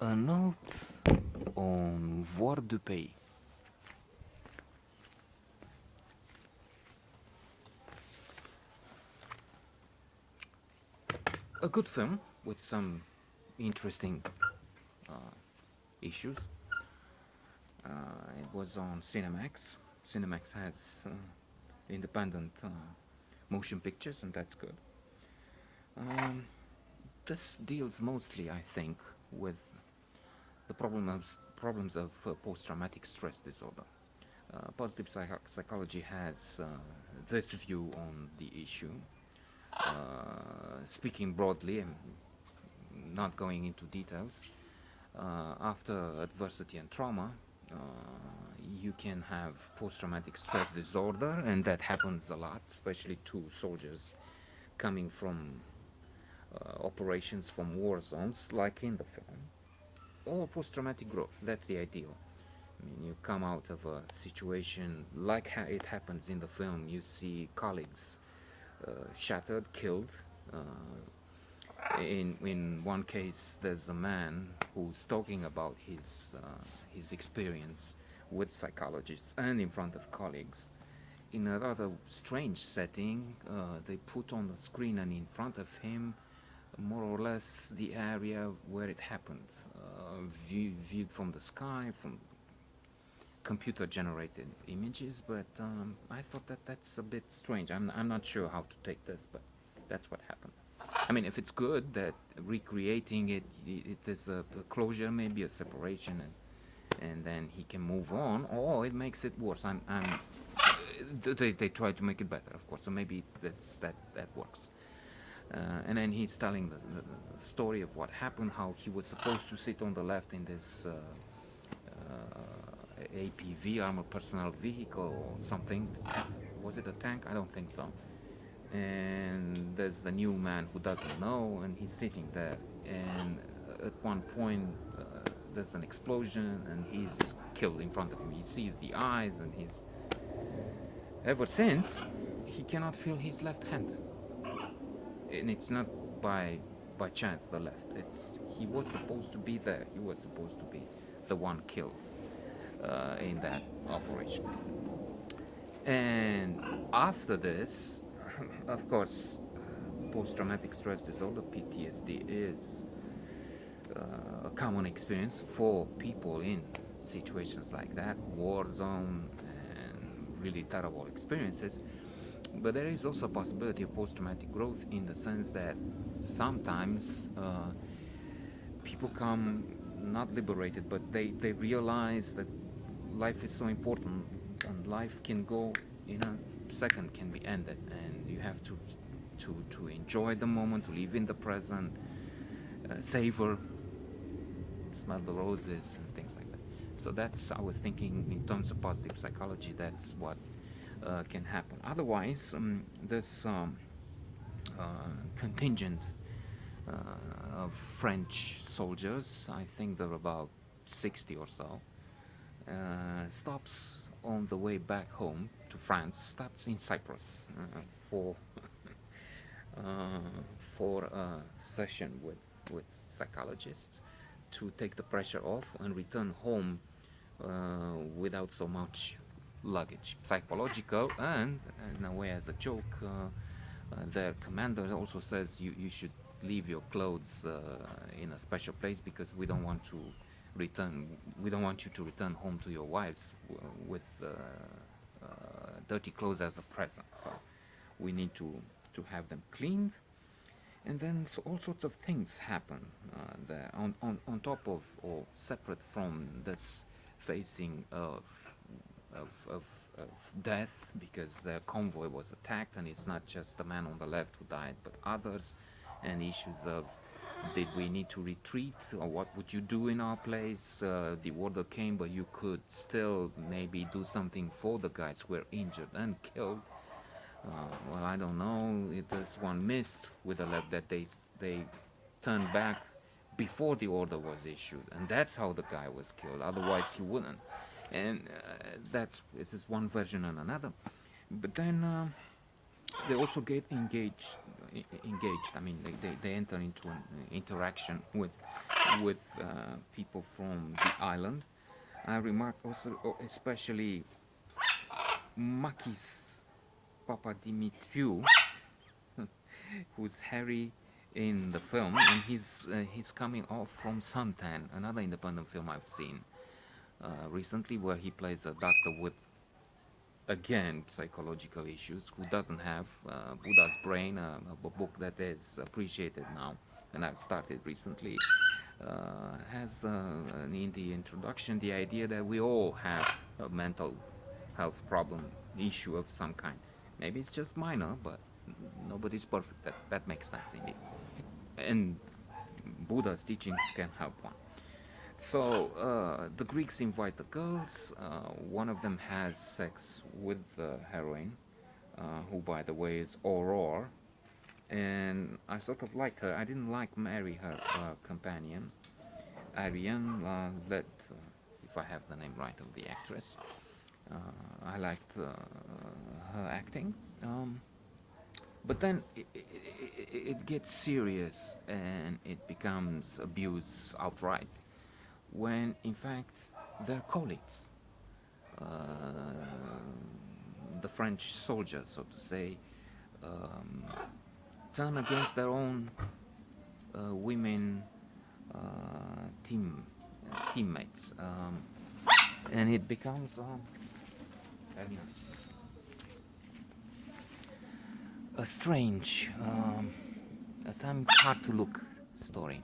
A note on Voir du Pays. A good film with some interesting issues. It was on Cinemax. Cinemax has independent motion pictures, and that's good. Um, this deals mostly, I think, with the problems of post-traumatic stress disorder. Positive psychology has this view on the issue. Speaking broadly and not going into details, after adversity and trauma, uh, you can have post-traumatic stress disorder, and that happens a lot, especially to soldiers coming from operations from war zones, like in the film, or post-traumatic growth. That's the ideal. I mean, you come out of a situation like it happens in the film. You see colleagues shattered, killed. In one case, there's a man who's talking about his experience with psychologists and in front of colleagues. In a rather strange setting, they put on the screen and in front of him, more or less the area where it happened, viewed from the sky, from computer-generated images. But I thought that that's a bit strange. I'm not sure how to take this, but that's what happened. I mean, if it's good that recreating it is a closure, maybe a separation, and then he can move on, or it makes it worse. They try to make it better, of course. So maybe that works. And then he's telling the story of what happened, how he was supposed to sit on the left in this APV, armored personnel vehicle, or something. Was it a tank? I don't think so. And there's the new man who doesn't know, and he's sitting there. And at one point, there's an explosion, and he's killed in front of him. He sees the eyes, and he's. Ever since, he cannot feel his left hand, and it's not by chance the left. It's he was supposed to be there. He was supposed to be the one killed in that operation. And after this, of course, post-traumatic stress disorder (PTSD) is a common experience for people in situations like that, war zone, and really terrible experiences. But there is also a possibility of post-traumatic growth in the sense that sometimes people come not liberated, but they realize that life is so important, and life can go in a second, can be ended, and you have to enjoy the moment, to live in the present, savor, smell the roses and things like that. So that's, I was thinking in terms of positive psychology, that's what can happen. Otherwise, this contingent of French soldiers, I think there are about 60 or so, stops on the way back home to France, stops in Cyprus for uh, for a session with psychologists to take the pressure off and return home without so much luggage. Psychological, and in a way as a joke, their commander also says you should leave your clothes in a special place because return we don't want you to return home to your wives with dirty clothes as a present. So we need to have them cleaned. And then so all sorts of things happen there on top of or separate from this facing of, of, of death, because their convoy was attacked, and it's not just the man on the left who died but others, and issues of did we need to retreat, or what would you do in our place? The order came, but you could still maybe do something for the guys who were injured and killed. Well, I don't know. There's one missed with the left that they turned back before the order was issued, and that's how the guy was killed. Otherwise, he wouldn't. And it is one version and another. But then they also get engaged. I mean, they enter into an interaction with with people from the island. I remarked also, especially Makis Papadimitriou, who's Harry in the film, and he's coming off from Suntan, another independent film I've seen recently, where he plays a doctor with again psychological issues, who doesn't have Buddha's Brain, a book that is appreciated now, and I've started recently. Has in the introduction the idea that we all have a mental health problem, issue of some kind. Maybe it's just minor, but nobody's perfect. That makes sense indeed. And Buddha's teachings can help one. So the Greeks invite the girls. One of them has sex with the heroine, who, by the way, is Aurore. And I sort of liked her. I didn't like marry her companion, Ariane Labed, if I have the name right of the actress. I liked her acting. But then it gets serious and it becomes abuse outright, when in fact they're colleagues. Uh, the French soldiers, so to say, um, turn against their own women teammates, and it becomes a strange, at times hard to look story.